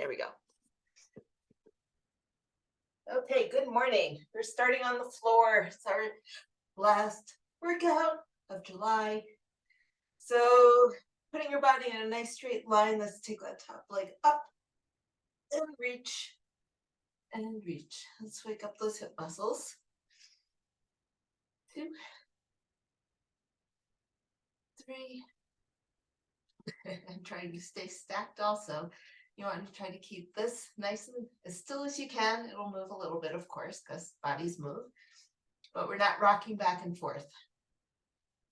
There we go. Okay, good morning. We're starting on the floor. It's our last workout of July. So putting your body in a nice straight line, let's take that top leg up and reach and reach. Let's wake up those hip muscles. 2, 3. I'm trying to stay stacked also. You want to try to keep this nice and as still as you can. It'll move a little bit, of course, because bodies move, but we're not rocking back and forth.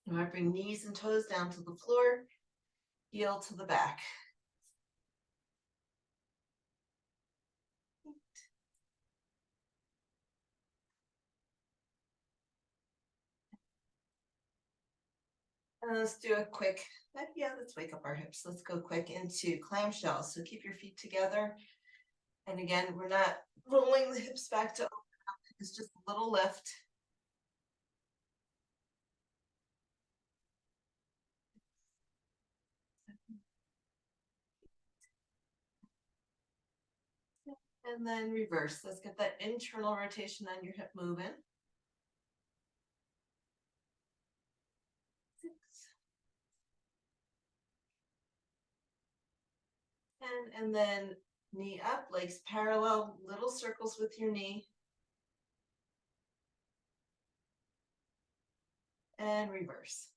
You want to bring knees and toes down to the floor, heel to the back. And let's do a quick, let's wake up our hips. Let's go quick into clamshells. So keep your feet together. And again, we're not rolling the hips back to open up. It's just a little lift. And then reverse. Let's get that internal rotation on your hip moving. 6. And then knee up, legs parallel, little circles with your knee. And reverse.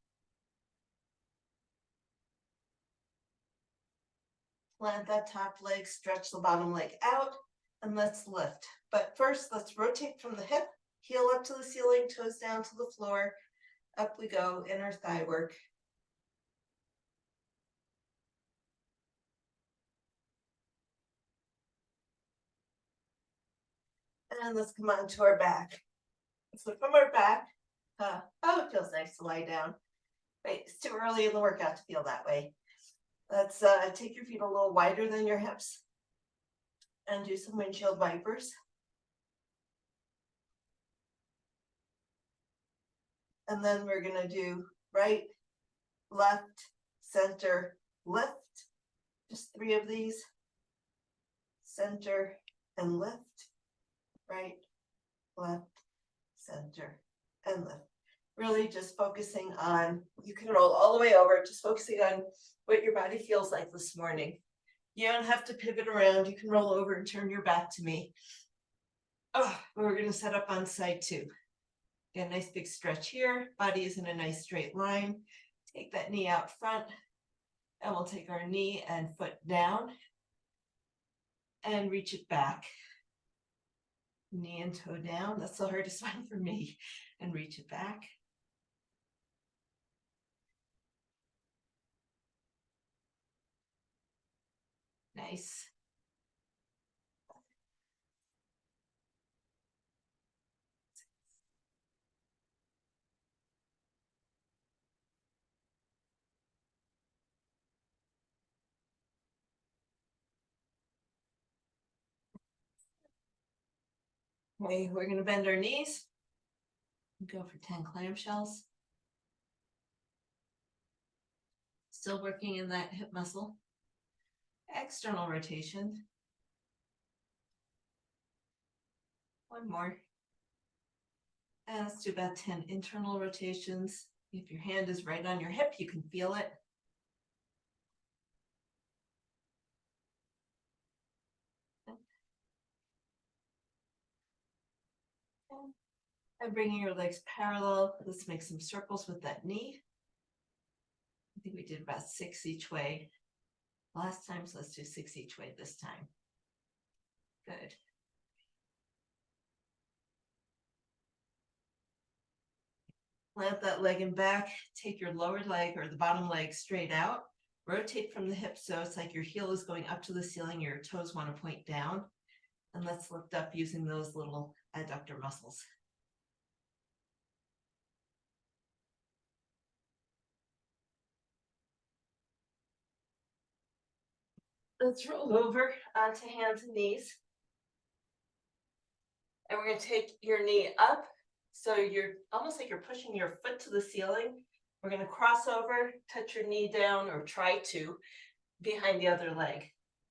Plant that top leg, stretch the bottom leg out, and let's lift. But first, let's rotate from the hip, heel up to the ceiling, toes down to the floor. Up we go, inner thigh work. And let's come on to our back. So from our back, it feels nice to lie down. Wait, it's too early in the workout to feel that way. Let's take your feet a little wider than your hips and do some windshield wipers. And then we're gonna do right, left, center, lift. Just 3 of these. Center and lift. Right, left, center, and lift. Really just focusing on, you can roll all the way over, just focusing on what your body feels like this morning. You don't have to pivot around. You can roll over and turn your back to me. We're going to set up on side 2. Get a nice big stretch here. Body is in a nice straight line. Take that knee out front, and we'll take our knee and foot down and reach it back. Knee and toe down. That's the hardest one for me. And reach it back. Nice. Okay, we're going to bend our knees. Go for 10 clamshells. Still working in that hip muscle. External rotation. 1 more. And let's do about 10 internal rotations. If your hand is right on your hip, you can feel it. And bringing your legs parallel. Let's make some circles with that knee. I think we did about 6 each way last time, so let's do 6 each way this time. Good. Plant that leg in back. Take your lower leg or the bottom leg straight out. Rotate from the hip so it's like your heel is going up to the ceiling. Your toes want to point down. And let's lift up using those little adductor muscles. Let's roll over onto hands and knees. And we're going to take your knee up. So you're almost like you're pushing your foot to the ceiling. We're going to cross over, touch your knee down, or try to, behind the other leg.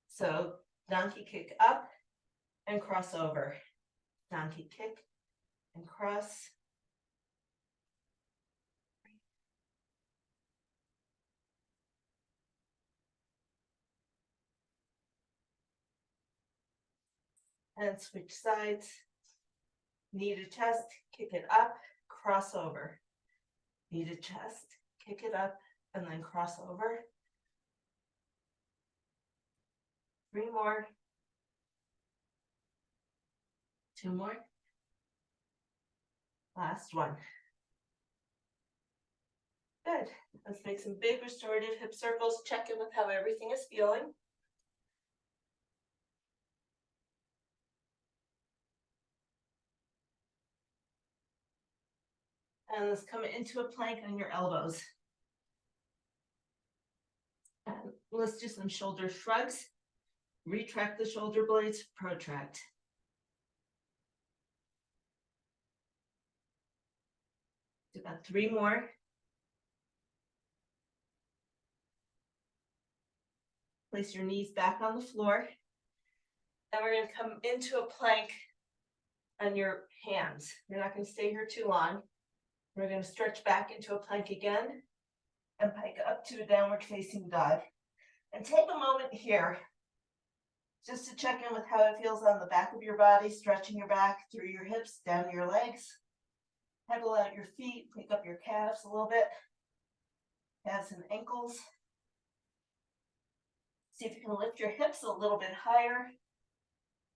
So Donkey kick up and cross over. Donkey kick and cross. And switch sides. Knee to chest, kick it up, cross over. Knee to chest, kick it up, and then cross over. 3 more. 2 more. Last one. Good. Let's make some big restorative hip circles. Check in with how everything is feeling. And let's come into a plank on your elbows. And let's do some shoulder shrugs. Retract the shoulder blades, protract. Do about 3 more. Place your knees back on the floor. And we're going to come into a plank on your hands. You're not going to stay here too long. We're going to stretch back into a plank again and pike up to a downward facing dog. And take a moment here just to check in with how it feels on the back of your body, stretching your back through your hips, down your legs. Pedal out your feet, pick up your calves a little bit. Calves and ankles. See if you can lift your hips a little bit higher.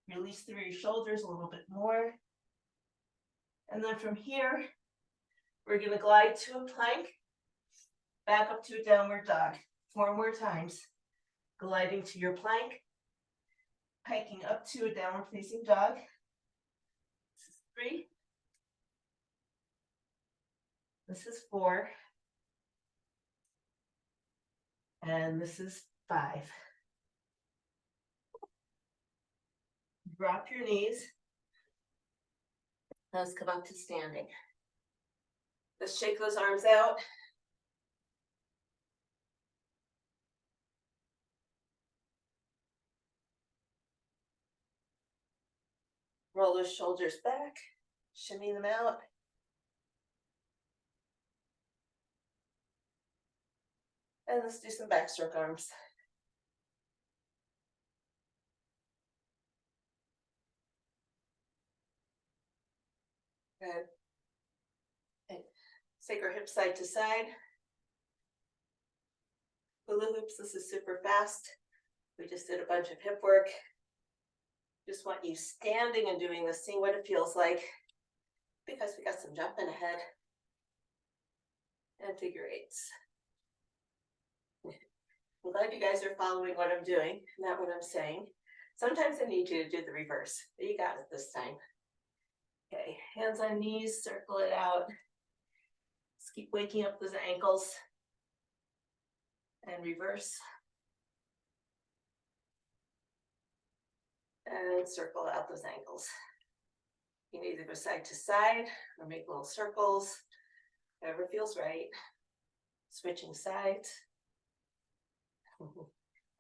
Release through your shoulders a little bit more. And then from here, we're going to glide to a plank, back up to a downward dog. 4 more times. Gliding to your plank, hiking up to a downward facing dog. This is 3. This is 4. And this is 5. Drop your knees. Let's come up to standing. Let's shake those arms out. Roll those shoulders back, shimmy them out. And let's do some backstroke arms. Good. Okay. Take our hips side to side. Hula hoops, this is super fast. We just did a bunch of hip work. Just want you standing and doing this, seeing what it feels like, because we got some jumping ahead. And figure eights. I'm glad you guys are following what I'm doing, not what I'm saying. Sometimes I need you to do the reverse, but you got it this time. Okay, hands on knees, circle it out. Just keep waking up those ankles. And reverse. And circle out those ankles. You can either go side to side or make little circles, whatever feels right. Switching sides.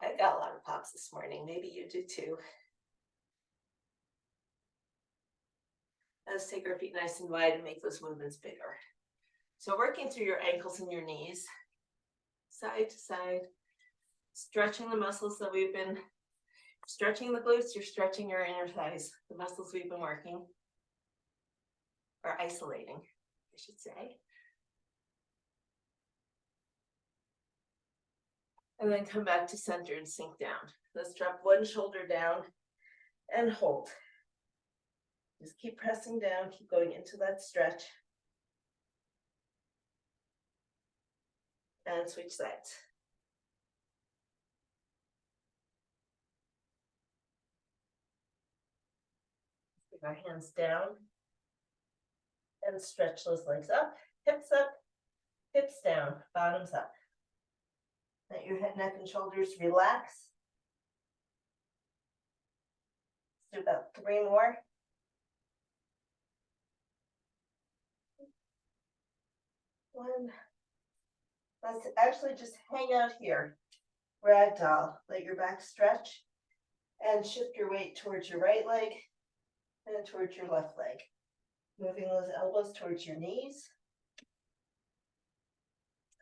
I got a lot of pops this morning. Maybe you do too. Let's take our feet nice and wide and make those movements bigger. So working through your ankles and your knees, side to side, stretching the muscles that we've been stretching the glutes, you're stretching your inner thighs, the muscles we've been working, or isolating, I should say. And then come back to center and sink down. Let's drop one shoulder down and hold. Just keep pressing down, keep going into that stretch. And switch sides. Bring our hands down and stretch those legs up, hips down, bottoms up. Let your head, neck, and shoulders relax. Let's do about 3 more. One. Let's actually just hang out here. Ragdoll. Let your back stretch and shift your weight towards your right leg and towards your left leg. Moving those elbows towards your knees.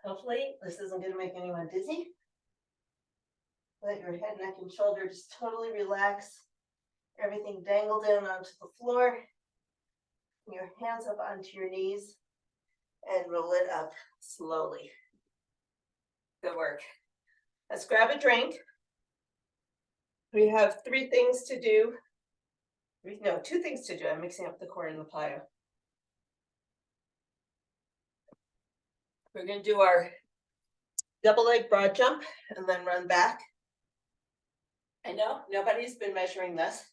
Hopefully, this isn't going to make anyone dizzy. Let your head, neck, and shoulder just totally relax. Everything dangle down onto the floor. Your hands up onto your knees and roll it up slowly. Good work. Let's grab a drink. We have 3 things to do. No, 2 things to do. I'm mixing up the core and the plyo. We're going to do our double leg broad jump and then run back. I know nobody's been measuring this,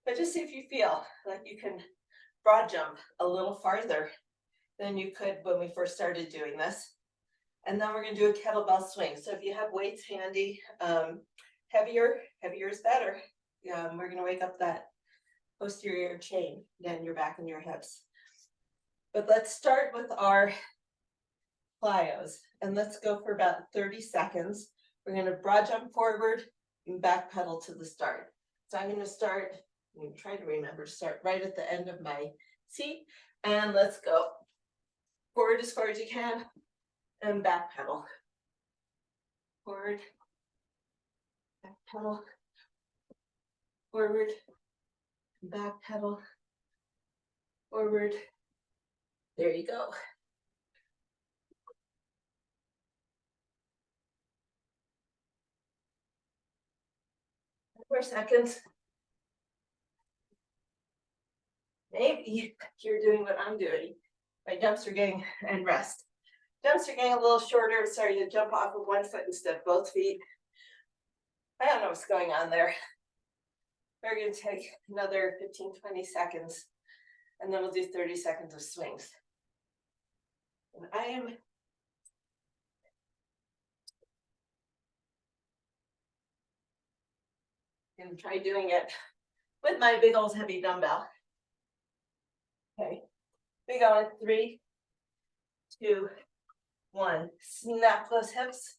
but just see if you feel like you can broad jump a little farther than you could when we first started doing this. And then we're going to do a kettlebell swing. So if you have weights handy, heavier is better. We're going to wake up that posterior chain, then your back and your hips. But let's start with our plyos, and let's go for about 30 seconds. We're going to broad jump forward and back pedal to the start. So I'm going to start, try to remember to start right at the end of my seat, and let's go forward as far as you can and back pedal. Forward, back pedal, forward, back pedal, forward. There you go. 4 seconds. Maybe you're doing what I'm doing by dumpster gang and rest. Dumpster gang a little shorter, sorry to jump off with 1 foot instead of both feet. I don't know what's going on there. We're going to take another 15-20 seconds, and then we'll do 30 seconds of swings. And I am going to try doing it with my big old heavy dumbbell. Okay, we go in 3, 2, 1. Snap those hips.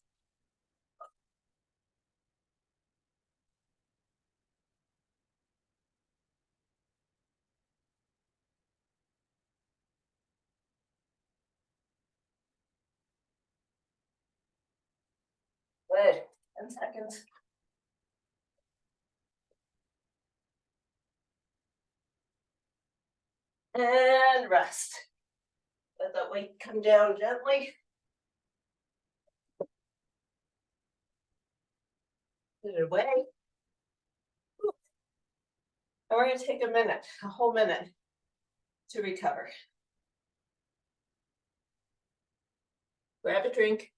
Good. 10 seconds. And rest. Let that weight come down gently. Put it away. And we're going to take a minute, a whole minute, to recover. Grab a drink.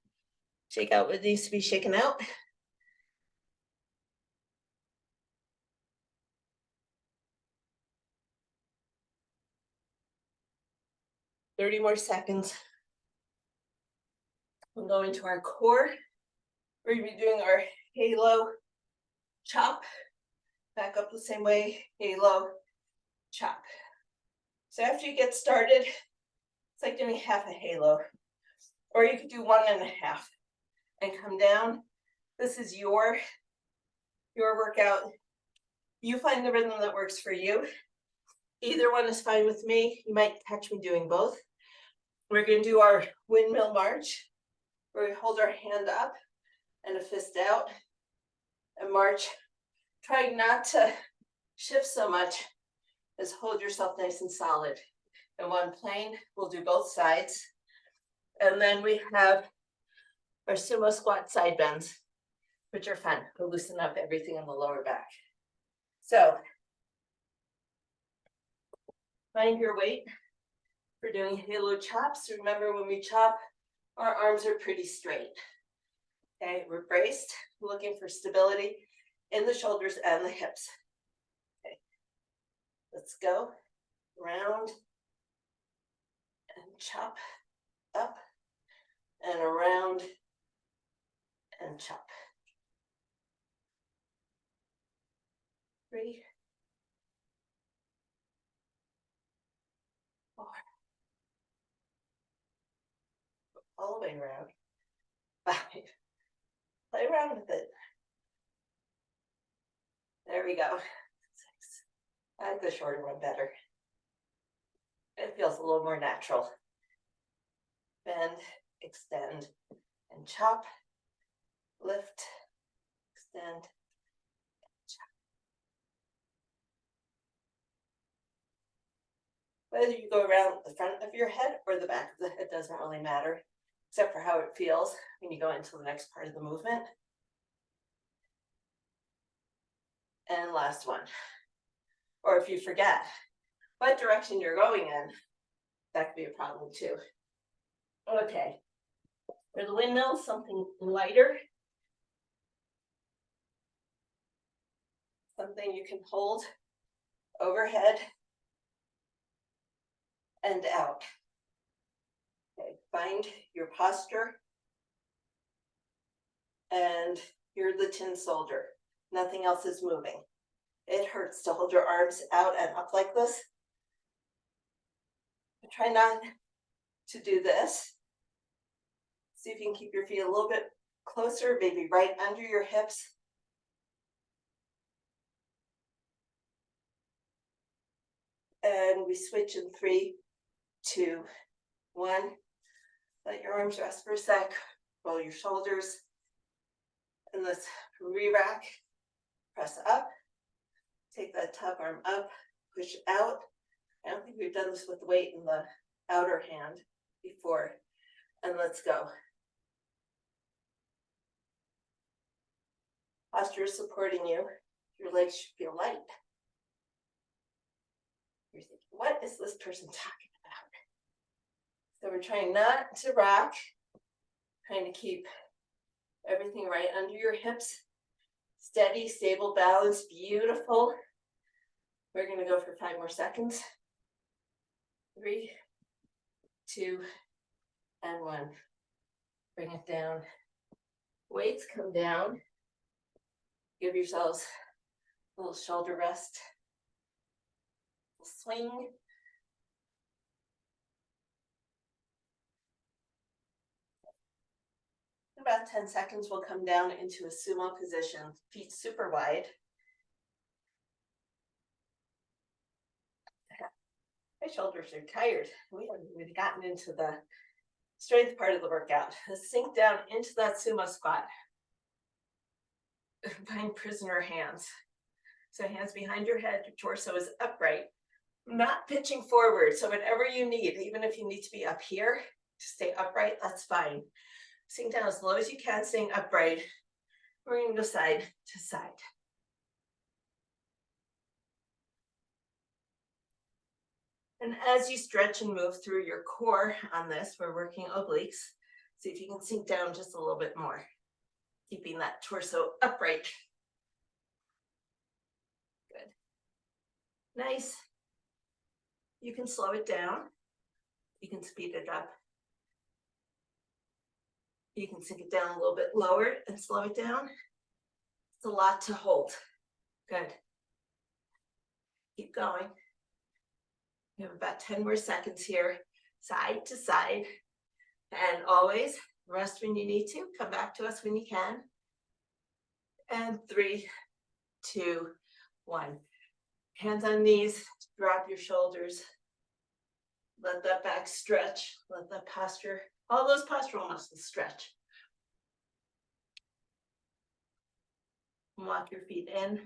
Shake out what needs to be shaken out. Thirty more seconds. We'll go into our core. We're going to be doing our halo chop. Back up the same way, halo chop. So after you get started, it's like doing half a halo. Or you could do 1.5 and come down. This is your workout. You find the rhythm that works for you. Either one is fine with me. You might catch me doing both. We're going to do our windmill march, where we hold our hand up and a fist out and march. Trying not to shift so much as hold yourself nice and solid. In one plane, we'll do both sides. And then we have our sumo squat side bends, which are fun to loosen up everything in the lower back. So find your weight for doing halo chops. Remember, when we chop, our arms are pretty straight. Okay, we're braced, looking for stability in the shoulders and the hips. Okay, let's go round and chop up and around and chop. 3, 4, all the way around. 5, play around with it. There we go. 6. I like the shorter one better. It feels a little more natural. Bend, extend, and chop. Lift, extend, chop. Whether you go around the front of your head or the back of the head doesn't really matter, except for how it feels when you go into the next part of the movement. And last one. Or if you forget what direction you're going in, that could be a problem too. Okay. For the windmill, something lighter. Something you can hold overhead and out. Okay, find your posture and you're the tin soldier. Nothing else is moving. It hurts to hold your arms out and up like this. But try not to do this. See if you can keep your feet a little bit closer, maybe right under your hips. And we switch in 3, 2, 1. Let your arms rest for a sec. Roll your shoulders. And let's re-rack. Press up. Take that top arm up. Push out. I don't think we've done this with the weight in the outer hand before. And let's go. Posture is supporting you. Your legs should feel light. You're thinking, what is this person talking about? So we're trying not to rock, trying to keep everything right under your hips. Steady, stable, balance, beautiful. We're going to go for 5 more seconds. 3, 2, and 1. Bring it down. Weights come down. Give yourselves a little shoulder rest. Swing. In about 10 seconds, we'll come down into a sumo position, feet super wide. My shoulders are tired. We haven't really gotten into the strength part of the workout. Let's sink down into that sumo squat. Find prisoner hands. So hands behind your head, your torso is upright, not pitching forward. So whatever you need, even if you need to be up here to stay upright, that's fine. Sink down as low as you can, staying upright. We're going to go side to side. And as you stretch and move through your core on this, we're working obliques. See if you can sink down just a little bit more, keeping that torso upright. Good. Nice. You can slow it down. You can speed it up. You can sink it down a little bit lower and slow it down. It's a lot to hold. Good. Keep going. We have about 10 more seconds here, side to side. And always rest when you need to. Come back to us when you can. And 3, 2, 1. Hands on knees, drop your shoulders. Let that back stretch. Let that posture, all those postural muscles stretch. Walk your feet in.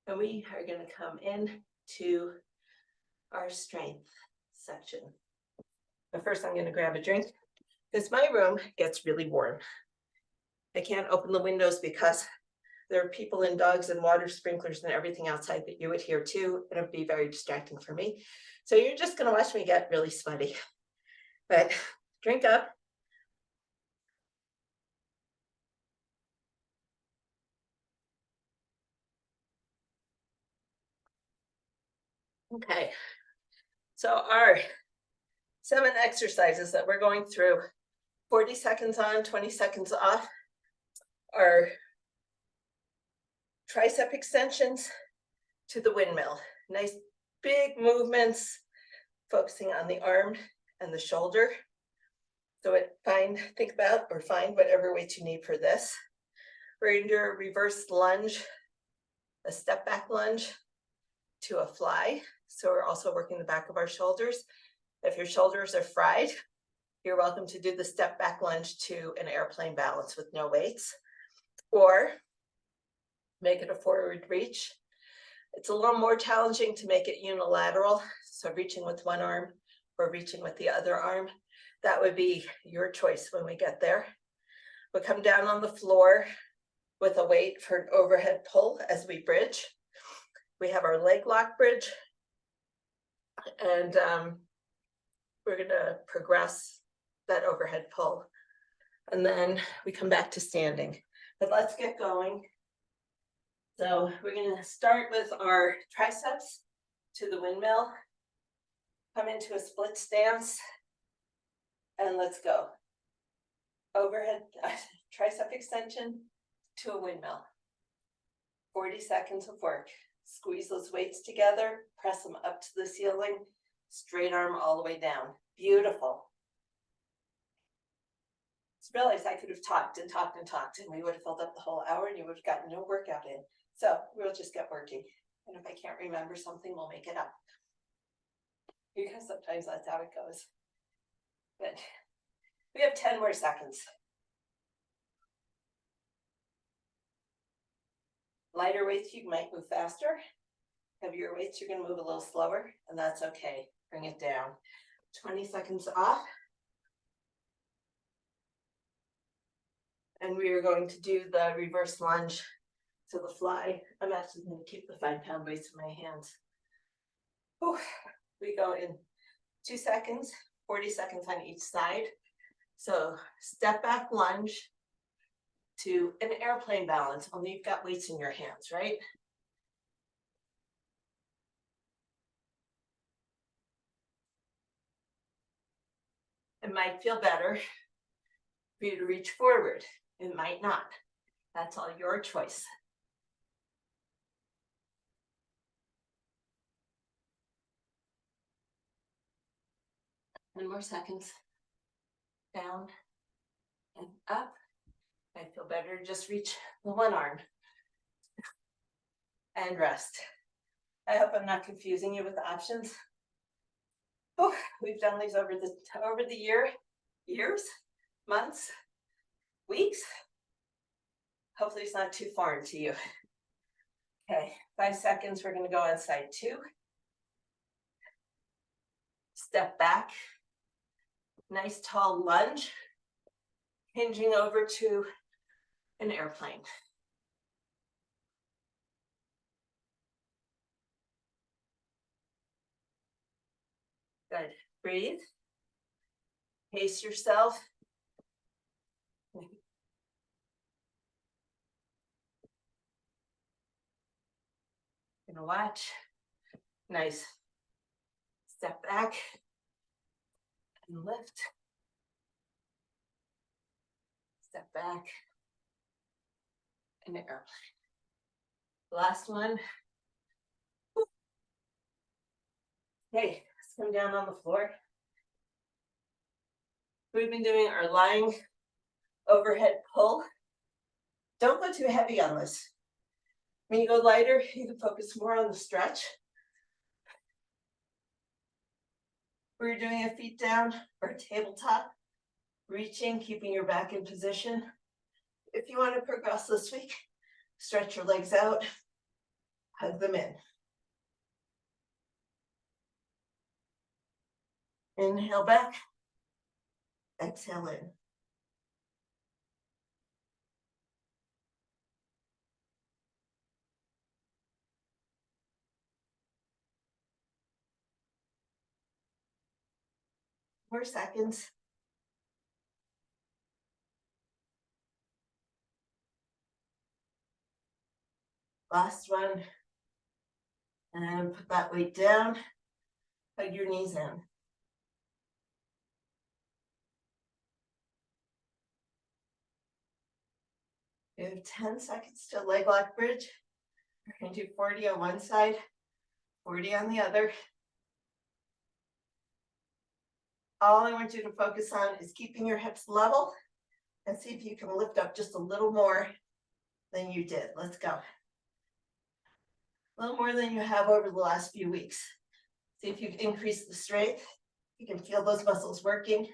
And we are going to come in to our strength section. But first I'm going to grab a drink because my room gets really warm. I can't open the windows because there are people and dogs and water sprinklers and everything outside that you would hear too, and it would be very distracting for me. So you're just going to watch me get really sweaty. But drink up. Okay. So our 7 exercises that we're going through, 40 seconds on, 20 seconds off, are tricep extensions to the windmill. Nice big movements, focusing on the arm and the shoulder. So think about or find whatever weight you need for this. We're going to do a reverse lunge a step back lunge to a fly. So we're also working the back of our shoulders. If your shoulders are fried, you're welcome to do the step back lunge to an airplane balance with no weights, or make it a forward reach. It's a little more challenging to make it unilateral, so reaching with one arm or reaching with the other arm. That would be your choice when we get there. We'll come down on the floor with a weight for an overhead pull as we bridge. We have our leg lock bridge, and we're gonna progress that overhead pull. And then we come back to standing. But let's get going. So we're gonna start with our triceps to the windmill, come into a split stance, and let's go. Overhead tricep extension to a windmill. 40 seconds of work. Squeeze those weights together, press them up to the ceiling, straight arm all the way down. Beautiful. Just realized I could have talked and talked and talked, and we would have filled up the whole hour and you would have gotten no workout in. So we'll just get working. And if I can't remember something, we'll make it up. Because sometimes that's how it goes. But we have 10 more seconds. Lighter weights, you might move faster. Heavier weights, you're gonna move a little slower, and that's okay. Bring it down. 20 seconds off. And we are going to do the reverse lunge to the fly. I'm actually gonna keep the 5-pound weights in my hands. Whew. We go in 2 seconds, 40 seconds on each side. So step back lunge to an airplane balance, only you've got weights in your hands, right? It might feel better for you to reach forward. It might not. That's all your choice. Ten more seconds. Down and up. I feel better to just reach the one arm. And rest. I hope I'm not confusing you with the options. Oh, we've done these over the years, months, weeks. Hopefully it's not too foreign to you. Okay, 5 seconds, we're gonna go on side 2. Step back, nice tall lunge, hinging over to an airplane. Good, breathe, pace yourself. Gonna watch, nice. Step back and lift. Step back and airplane. Last one. Okay, let's come down on the floor. We've been doing our lying overhead pull. Don't go too heavy on this. When you go lighter, you can focus more on the stretch. We're doing a feet down or tabletop, reaching, keeping your back in position. If you want to progress this week, stretch your legs out, hug them in. Inhale back, exhale in. More seconds. Last one. And put that weight down, hug your knees in. You have 10 seconds to leg lock bridge. We're going to do 40 on one side, 40 on the other. All I want you to focus on is keeping your hips level and see if you can lift up just a little more than you did. Let's go. A little more than you have over the last few weeks. See if you've increased the strength. You can feel those muscles working.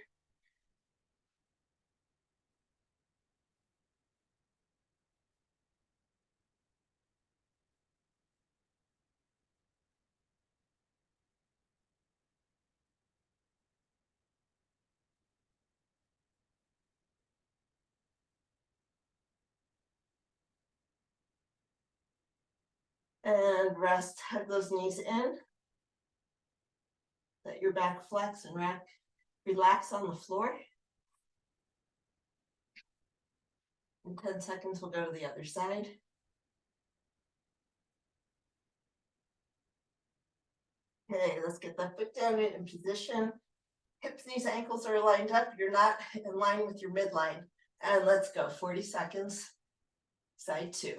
And rest, hug those knees in. Let your back flex and relax on the floor. In 10 seconds, we'll go to the other side. Okay, let's get that foot down in position. Hips, knees, ankles are lined up. You're not in line with your midline. And let's go, 40 seconds. Side two.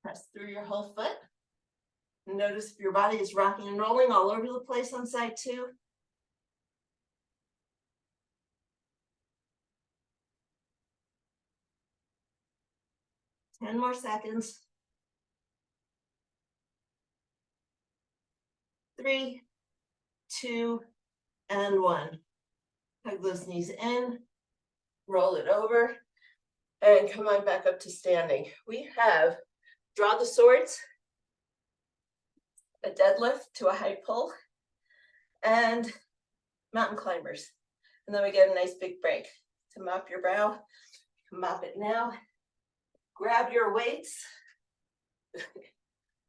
Press through your whole foot. Notice if your body is rocking and rolling all over the place on side two. 10 more seconds. 3, 2, and 1. Hug those knees in, roll it over, and come on back up to standing. We have draw the swords, a deadlift to a high pull, and mountain climbers. And then we get a nice big break. To mop your brow, mop it now. Grab your weights.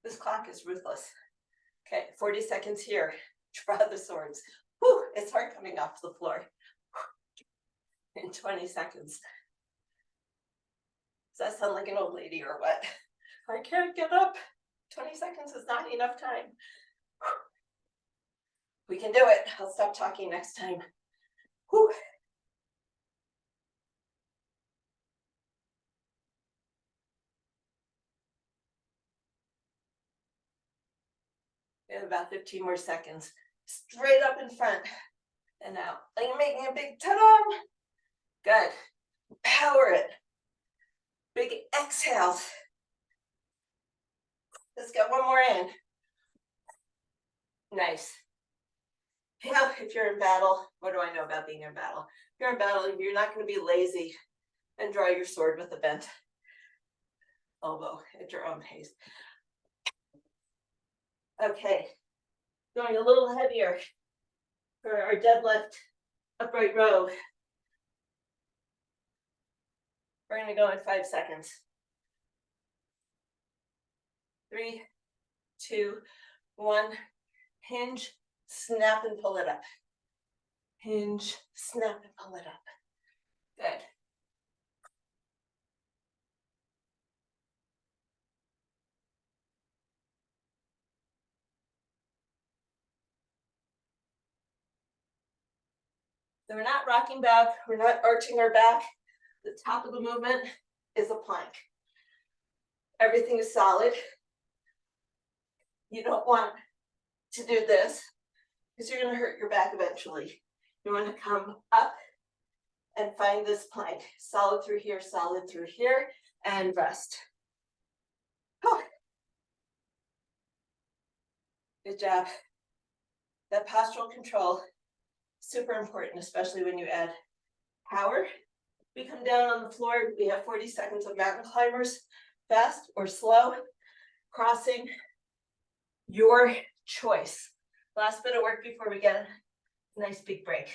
This clock is ruthless. Okay, 40 seconds here. Draw the swords. Whew, it's hard coming off the floor. In 20 seconds. Does that sound like an old lady or what? I can't get up. 20 seconds is not enough time. We can do it. I'll stop talking next time. Whew. We have about 15 more seconds. Straight up in front and out. Like you're making a big ta-da. Good. Power it. Big exhales. Let's get one more in. Nice. Yeah, if you're in battle, what do I know about being in battle? If you're in battle, you're not going to be lazy and draw your sword with a bent elbow at your own pace. Okay, going a little heavier for our deadlift upright row. We're going to go in 5 seconds. 3, 2, 1. Hinge, snap and pull it up. Hinge, snap and pull it up. Good. So we're not rocking back, we're not arching our back. The top of the movement is a plank. Everything is solid. You don't want to do this because you're going to hurt your back eventually. You want to come up and find this plank. Solid through here, and rest. Oh. Good job. That postural control, super important, especially when you add power. We come down on the floor, we have 40 seconds of mountain climbers, fast or slow, crossing, your choice. Last bit of work before we get a nice big break.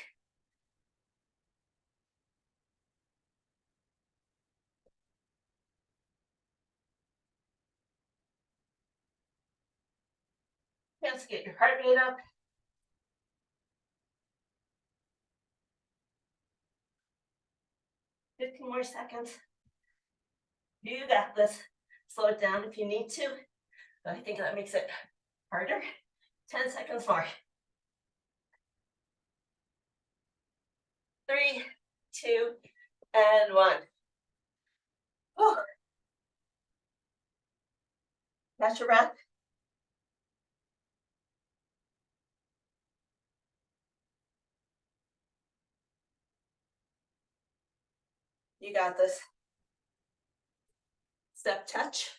Chance to get your heart rate up. $15 more seconds. You got this. Slow it down if you need to. I think that makes it harder. 10 seconds more. 3, 2, and 1. Oh. Catch your breath. You got this. Step touch.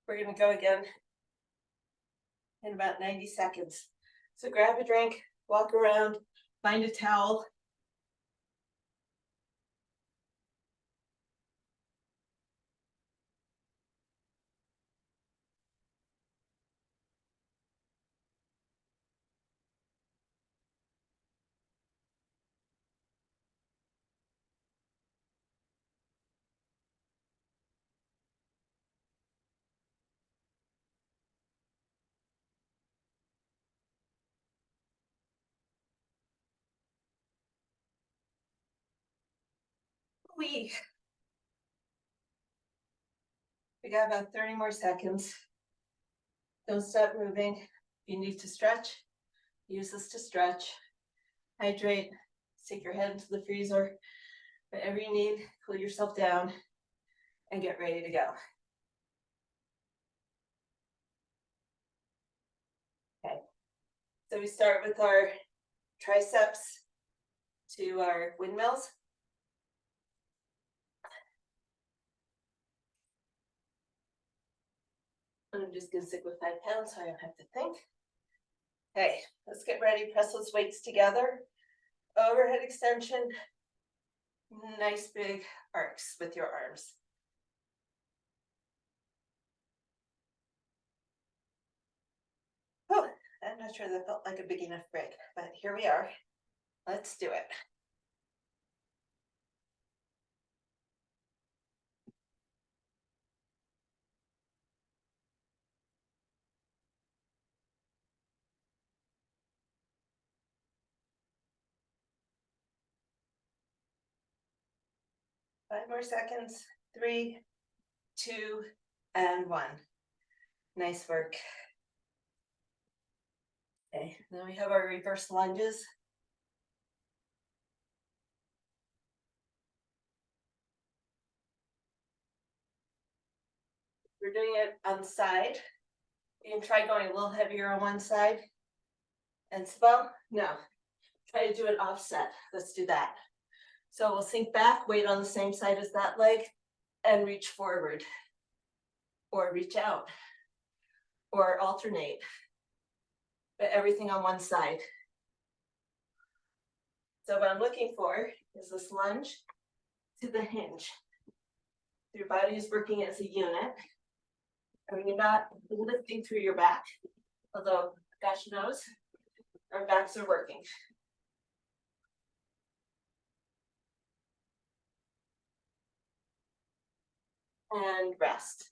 We're gonna go again in about 90 seconds. So grab a drink, walk around, find a towel. We got about 30 more seconds. Don't stop moving. If you need to stretch, use this to stretch. Hydrate, stick your head into the freezer. Whatever you need, cool yourself down and get ready to go. Okay, so we start with our triceps to our windmills. I'm just gonna stick with 5 pounds so I don't have to think. Okay, let's get ready. Press those weights together. Overhead extension. Nice big arcs with your arms. Oh, I'm not sure that felt like a big enough break, but here we are. Let's do it. Five more seconds. 3, 2, and 1. Nice work. Okay, then we have our reverse lunges. We're doing it on the side. You can try going a little heavier on one side. And well, no, try to do it offset. Let's do that. So we'll sink back, weight on the same side as that leg, and reach forward, or reach out, or alternate, but everything on one side. So what I'm looking for is this lunge to the hinge. Your body is working as a unit. And you're not lifting through your back, although gosh knows, our backs are working. And rest.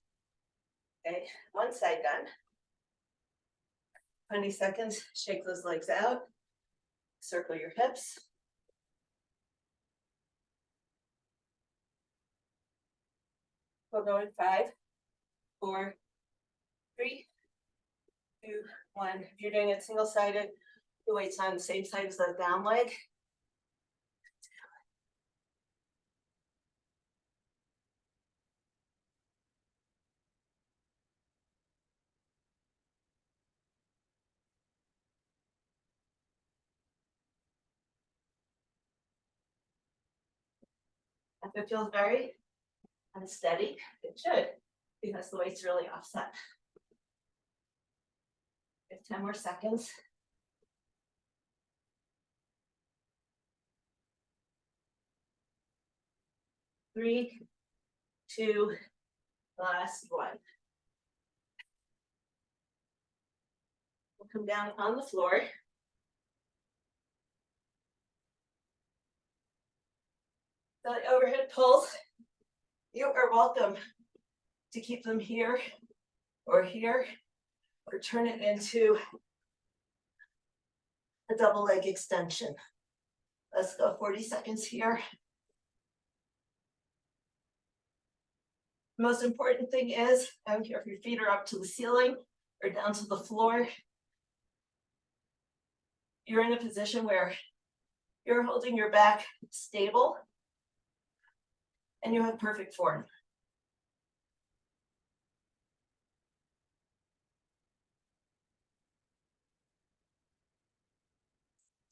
Okay, one side done. 20 seconds, shake those legs out. Circle your hips. We'll go in 5, 4, 3, 2, 1. If you're doing it single-sided, the weight's on the same side as the down leg. If it feels very unsteady, it should, because the weight's really offset. We have 10 more seconds. 3, 2, last 1. We'll come down on the floor. The overhead pulls, you are welcome to keep them here, or turn it into a double leg extension. Let's go 40 seconds here. The most important thing is, I don't care if your feet are up to the ceiling or down to the floor, you're in a position where you're holding your back stable and you have perfect form.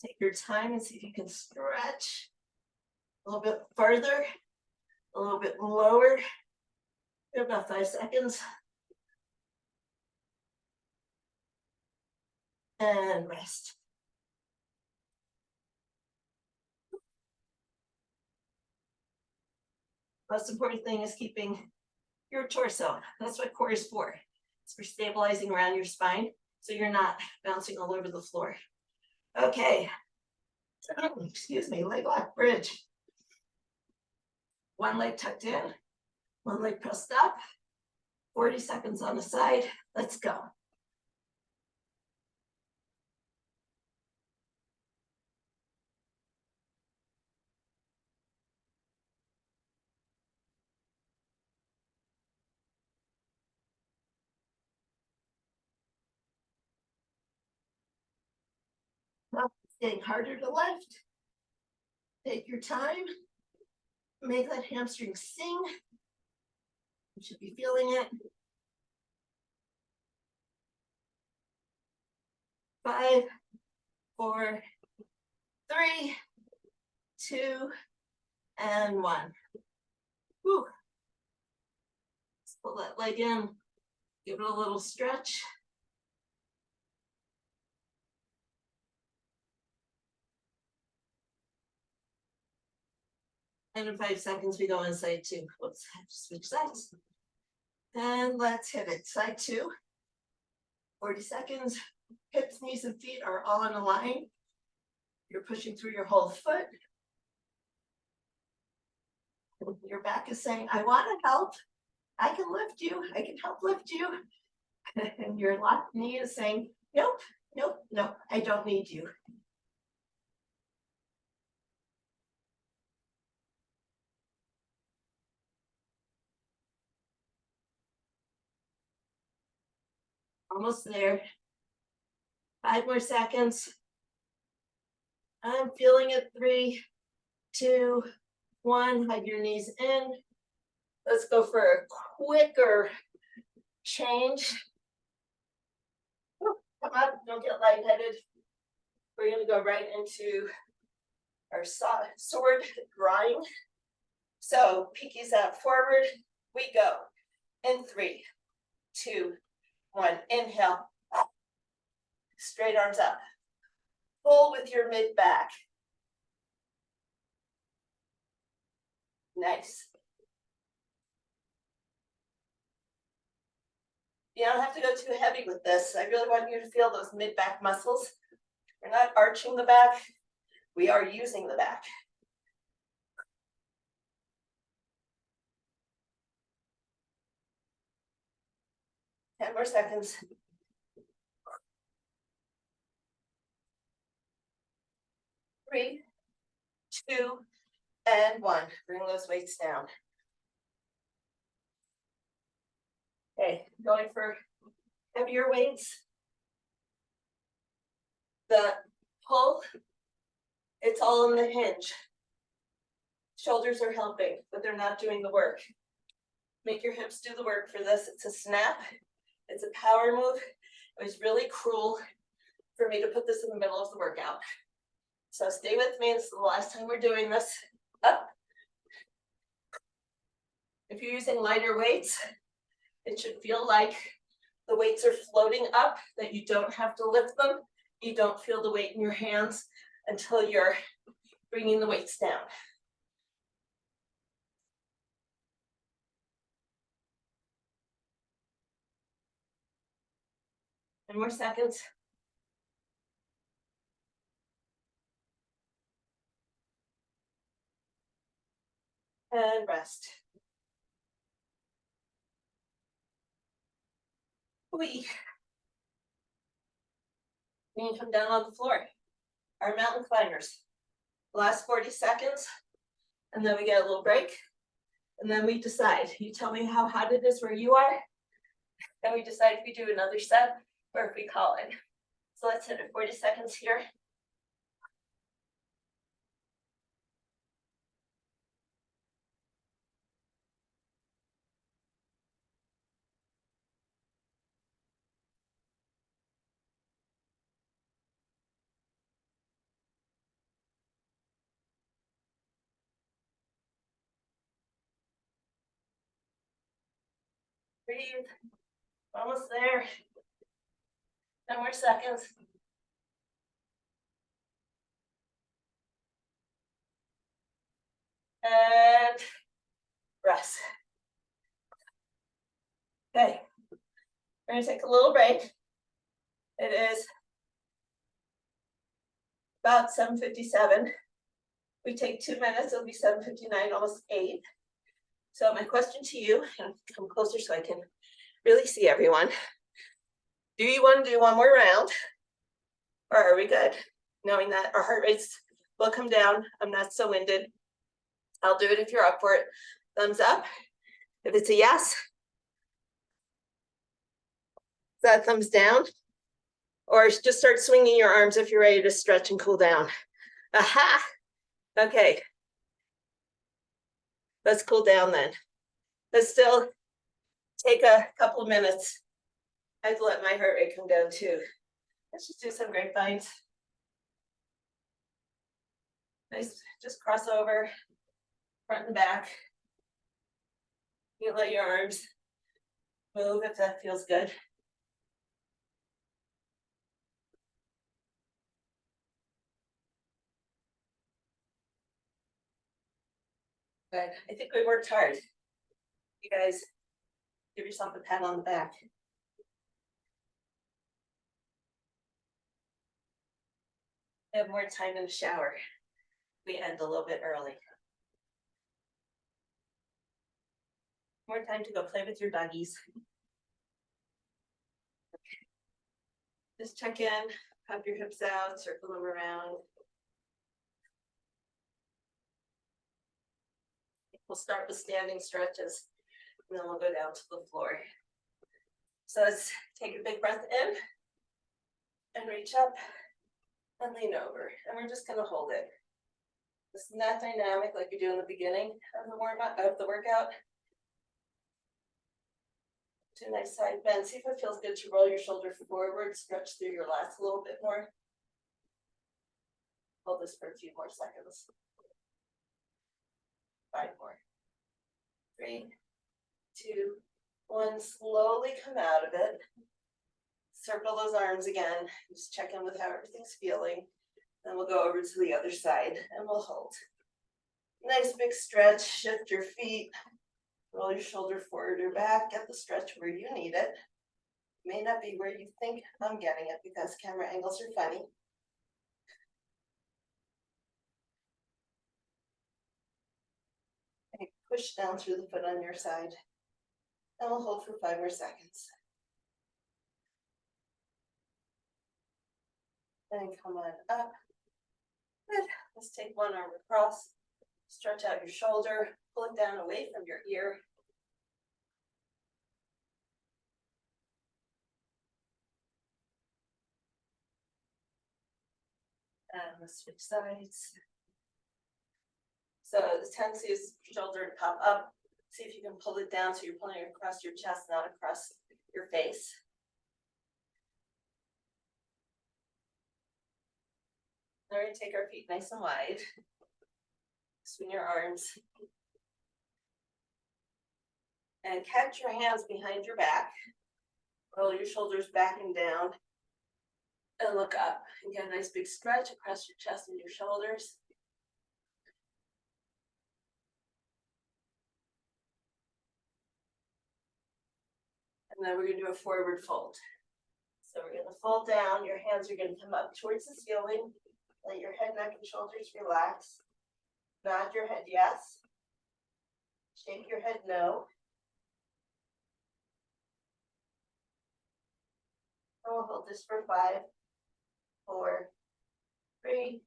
Take your time and see if you can stretch a little bit further, a little bit lower. About 5 seconds. And rest. Most important thing is keeping your torso. That's what core is for. It's for stabilizing around your spine so you're not bouncing all over the floor. Okay. Excuse me, leg lock bridge. One leg tucked in, one leg pressed up. 40 seconds on the side. Let's go. Well, it's getting harder to lift. Take your time. Make that hamstring sing. You should be feeling it. 5, 4, 3, 2, and 1. Whew. Let's pull that leg in. Give it a little stretch. And in 5 seconds, we go on side 2. Whoops, I have to switch sides. And let's hit it. Side 2. 40 seconds. Hips, knees, and feet are all in a line. You're pushing through your whole foot. Your back is saying, I want to help. I can lift you. I can help lift you. And your left knee is saying, nope, nope, nope, I don't need you. Almost there. 5 more seconds. I'm feeling it. 3, 2, 1. Hug your knees in. Let's go for a quicker change. Come on, don't get lightheaded. We're going to go right into our sword grind. So pinkies out forward. We go. In 3, 2, 1. Inhale. Straight arms up. Pull with your mid back. Nice. You don't have to go too heavy with this. I really want you to feel those mid back muscles. We're not arching the back. We are using the back. Ten more seconds. 3, 2, and 1. Bring those weights down. Okay, going for heavier weights. The pull, it's all in the hinge. Shoulders are helping, but they're not doing the work. Make your hips do the work for this. It's a snap. It's a power move. It was really cruel for me to put this in the middle of the workout. So stay with me. This is the last time we're doing this. Up. If you're using lighter weights, it should feel like the weights are floating up, that you don't have to lift them. You don't feel the weight in your hands until you're bringing the weights down. Ten more seconds. And rest. We need to come down on the floor. Our mountain climbers. Last 40 seconds, and then we get a little break, and then we decide. You tell me how hot it is where you are, and we decide if we do another set or if we call it. So let's hit it. 40 seconds here. Breathe. Almost there. 10 more seconds. And rest. Okay, we're gonna take a little break. It is about 7:57. We take 2 minutes, it'll be 7:59, almost 8. So my question to you, and come closer so I can really see everyone. Do you want to do one more round? Or are we good? Knowing that our heart rates will come down. I'm not so winded. I'll do it if you're up for it. Thumbs up. If it's a yes. Is that thumbs down? Or just start swinging your arms if you're ready to stretch and cool down. Aha. Okay. Let's cool down then. Let's still take a couple of minutes. I have to let my heart rate come down too. Let's just do some grapevines. Nice, just cross over, front and back. You let your arms move if that feels good. Good, I think we worked hard. You guys, give yourself a pat on the back. I have more time in the shower. We end a little bit early. More time to go play with your doggies. Just check in, pop your hips out, circle them around. We'll start with standing stretches, and then we'll go down to the floor. So let's take a big breath in, and reach up, and lean over. And we're just gonna hold it. This is not dynamic like you do in the beginning of the warm-up, of the workout. Do a nice side bend. See if it feels good to roll your shoulder forward, stretch through your lats a little bit more. Hold this for a few more seconds. 5 more. 3, 2, 1. Slowly come out of it. Circle those arms again. Just check in with how everything's feeling. Then we'll go over to the other side and we'll hold. Nice big stretch. Shift your feet. Roll your shoulder forward or back. Get the stretch where you need it. May not be where you think I'm getting it because camera angles are funny. Okay, push down through the foot on your side. And we'll hold for 5 more seconds. Then come on up. Good. Let's take one arm across. Stretch out your shoulder. Pull it down away from your ear. And let's switch sides. So the tendency is shoulder to pop up. See if you can pull it down so you're pulling it across your chest, not across your face. Now we're going to take our feet nice and wide. Swing your arms. And catch your hands behind your back. Roll your shoulders back and down. And look up. And get a nice big stretch across your chest and your shoulders. And then we're going to do a forward fold. So we're going to fold down. Your hands are going to come up towards the ceiling. Let your head, neck, and shoulders relax. Nod your head yes. Shake your head no. And we'll hold this for 5, 4, 3,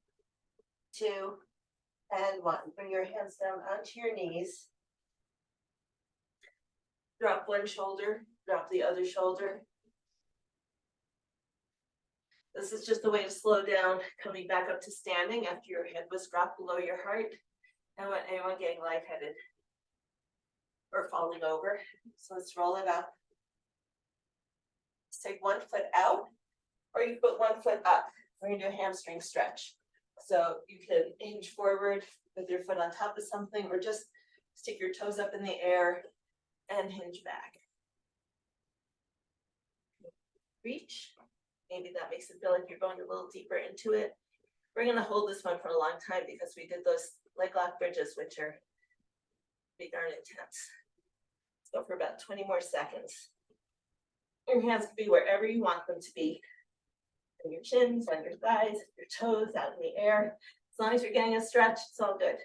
2, and 1. Bring your hands down onto your knees. Drop one shoulder, drop the other shoulder. This is just a way to slow down, coming back up to standing after your head was dropped below your heart. I don't want anyone getting lightheaded or falling over. So let's roll it up. Let's take one foot out, or you put one foot up. We're gonna do a hamstring stretch. So you can hinge forward with your foot on top of something, or just stick your toes up in the air and hinge back. reach. Maybe that makes it feel like you're going a little deeper into it. We're gonna hold this one for a long time because we did those leg lock bridges, which are pretty darn intense. Let's go for about 20 more seconds. Your hands can be wherever you want them to be. On your chins, on your thighs, your toes, out in the air. As long as you're getting a stretch, it's all good.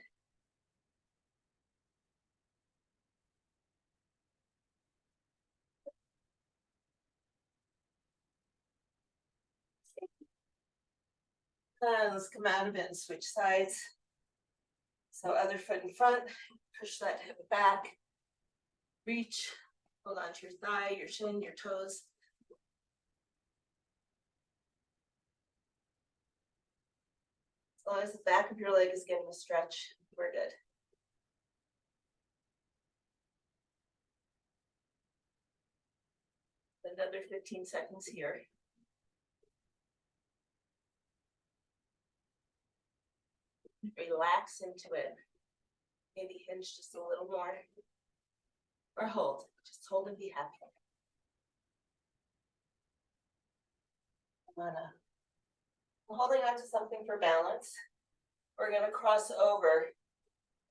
Let's come out of it and switch sides. So other foot in front, push that hip back, reach, hold on to your thigh, your shin, your toes. As long as the back of your leg is getting a stretch, we're good. Another 15 seconds here. Relax into it. Maybe hinge just a little more. Or hold. Just hold and be happy. I'm holding on to something for balance. We're gonna cross over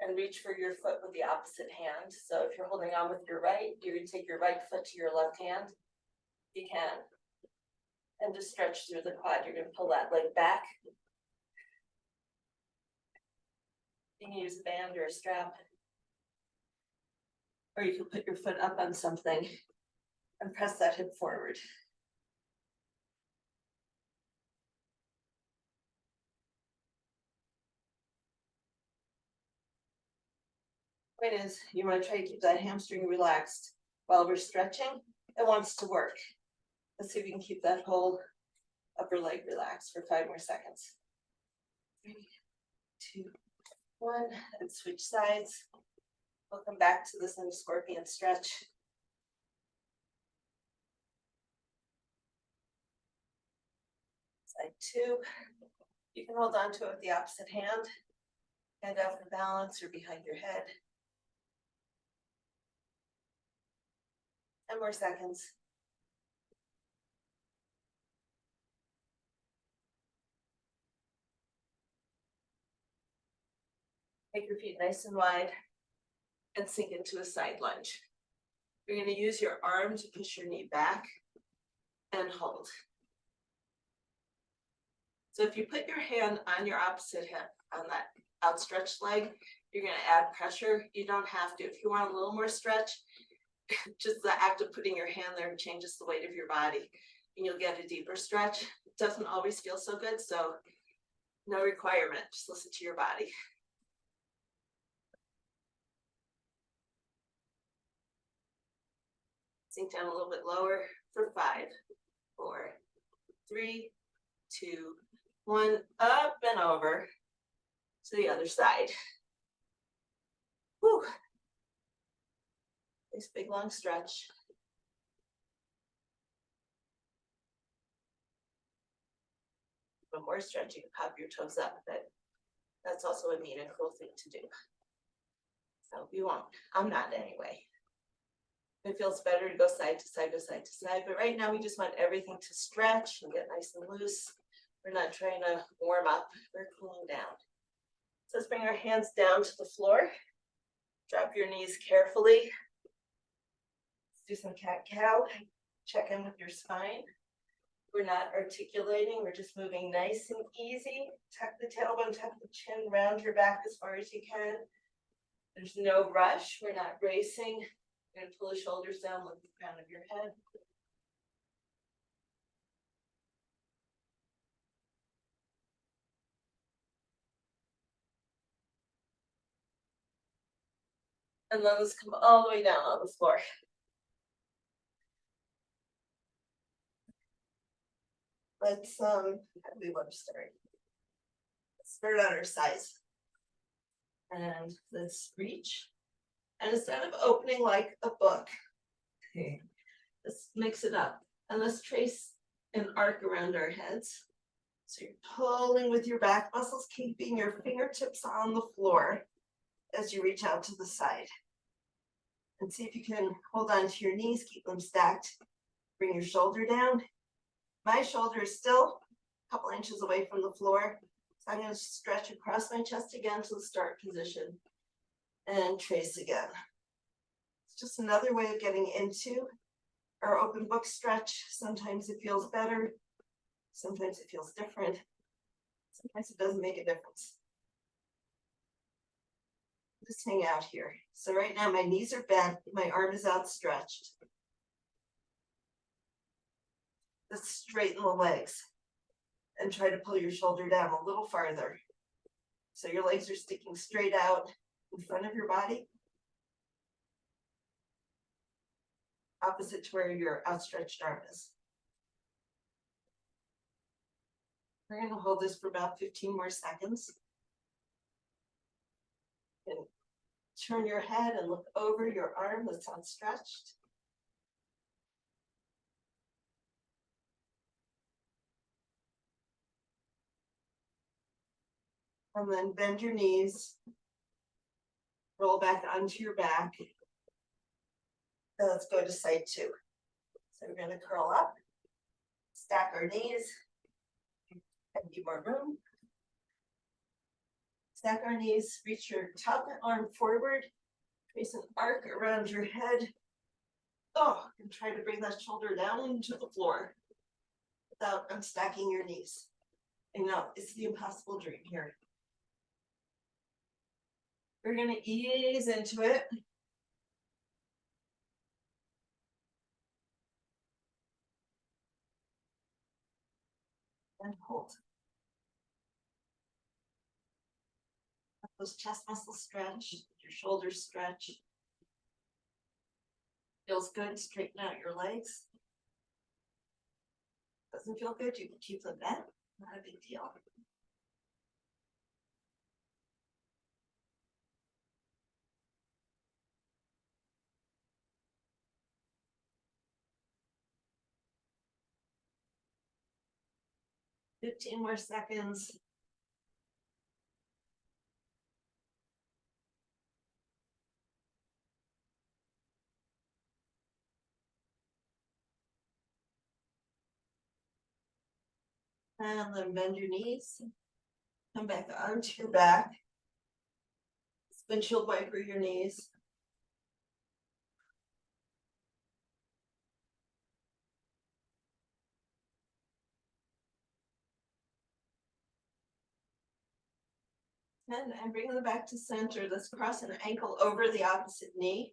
and reach for your foot with the opposite hand. So if you're holding on with your right, you're gonna take your right foot to your left hand. You can. And just stretch through the quad. You're gonna pull that leg back. You can use a band or a strap. Or you can put your foot up on something and press that hip forward. Point is, you want to try to keep that hamstring relaxed while we're stretching. It wants to work. Let's see if we can keep that whole upper leg relaxed for 5 more seconds. 3, 2, 1, and switch sides. Welcome back to this scorpion stretch. Side 2. You can hold on to it with the opposite hand. Hand out for balance or behind your head. 10 more seconds. Make your feet nice and wide and sink into a side lunge. You're going to use your arm to push your knee back and hold. So if you put your hand on your opposite hip, on that outstretched leg, you're going to add pressure. You don't have to. If you want a little more stretch, just the act of putting your hand there changes the weight of your body and you'll get a deeper stretch. It doesn't always feel so good, so no requirement. Just listen to your body. Sink down a little bit lower for 5, 4, 3, 2, 1, up and over to the other side. Whew. Nice big long stretch. One more stretch, you can pop your toes up, but that's also a mean and cruel thing to do. So you won't. I'm not anyway. It feels better to go side to side, but right now we just want everything to stretch and get nice and loose. We're not trying to warm up, we're cooling down. So let's bring our hands down to the floor. Drop your knees carefully. Let's do some cat-cow. Check in with your spine. We're not articulating, we're just moving nice and easy. Tuck the tailbone, tuck the chin, round your back as far as you can. There's no rush, we're not racing. You're gonna pull the shoulders down, look at the crown of your head. And then let's come all the way down on the floor. Let's how do we want to start? Let's start on our sides. And let's reach. And instead of opening like a book, let's mix it up. And let's trace an arc around our heads. So you're pulling with your back muscles, keeping your fingertips on the floor as you reach out to the side. And see if you can hold on to your knees, keep them stacked. Bring your shoulder down My shoulder is still a couple inches away from the floor. So I'm going to stretch across my chest again to the start position and trace again. It's just another way of getting into our open book stretch. Sometimes it feels better. Sometimes it feels different. Sometimes it doesn't make a difference. Just hang out here. So right now my knees are bent, my arm is outstretched. Let's straighten the legs and try to pull your shoulder down a little farther. So your legs are sticking straight out in front of your body, opposite to where your outstretched arm is. We're going to hold this for about 15 more seconds. And turn your head and look over your arm that's outstretched. And then bend your knees, roll back onto your back. Now let's go to side two. So we're going to curl up, stack our knees, and give more room. Stack our knees, reach your top arm forward, trace an arc around your head. Oh, and try to bring that shoulder down into the floor without unstacking your knees. I know, it's the impossible dream here. We're going to ease into it. And hold. Let those chest muscles stretch, your shoulders stretch. Feels good, straighten out your legs. Doesn't feel good, you can keep them bent, not a big deal. Fifteen more seconds. And then bend your knees. Come back onto your back. Windshield wiper your knees. And I'm bringing them back to center. Let's cross an ankle over the opposite knee.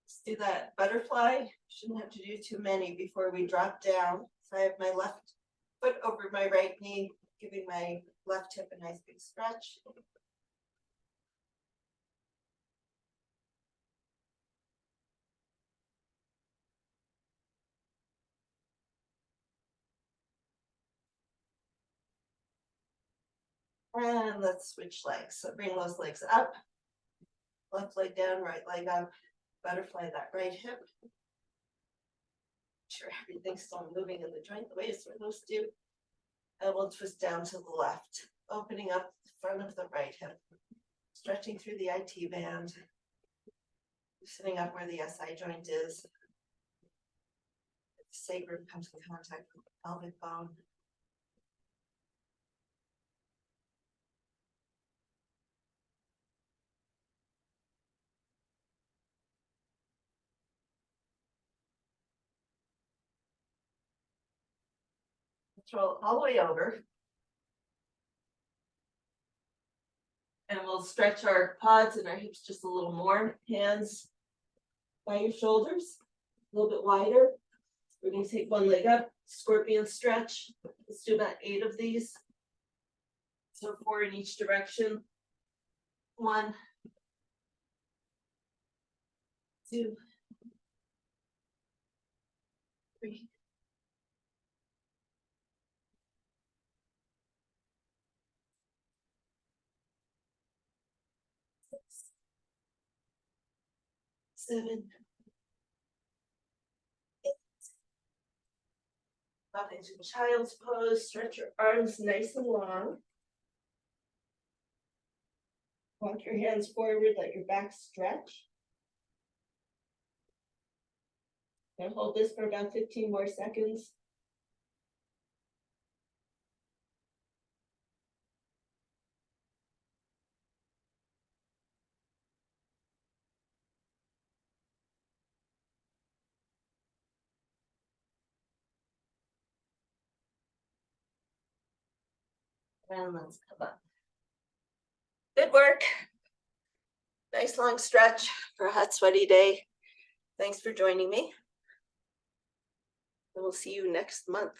Let's do that butterfly. Shouldn't have to do too many before we drop down. So I have my left foot over my right knee, giving my left hip a nice big stretch. And let's switch legs. So bring those legs up. Left leg down, right leg up. Butterfly that right hip. Sure everything's still moving in the joint the way it's supposed to. And we'll twist down to the left, opening up the front of the right hip, stretching through the IT band, sitting up where the SI joint is. The sacrum comes in contact with the pelvic bone. Let's roll all the way over. And we'll stretch our quads and our hips just a little more. Hands by your shoulders, a little bit wider. We're going to take one leg up, scorpion stretch. Let's do about 8 of these. So 4 in each direction. 1, 2, 3. 6, 7, 8. Up into child's pose. Stretch your arms nice and long. Walk your hands forward, let your back stretch. And hold this for about 15 more seconds. And let's come up. Good work. Nice long stretch for a hot, sweaty day. Thanks for joining me. And we'll see you next month.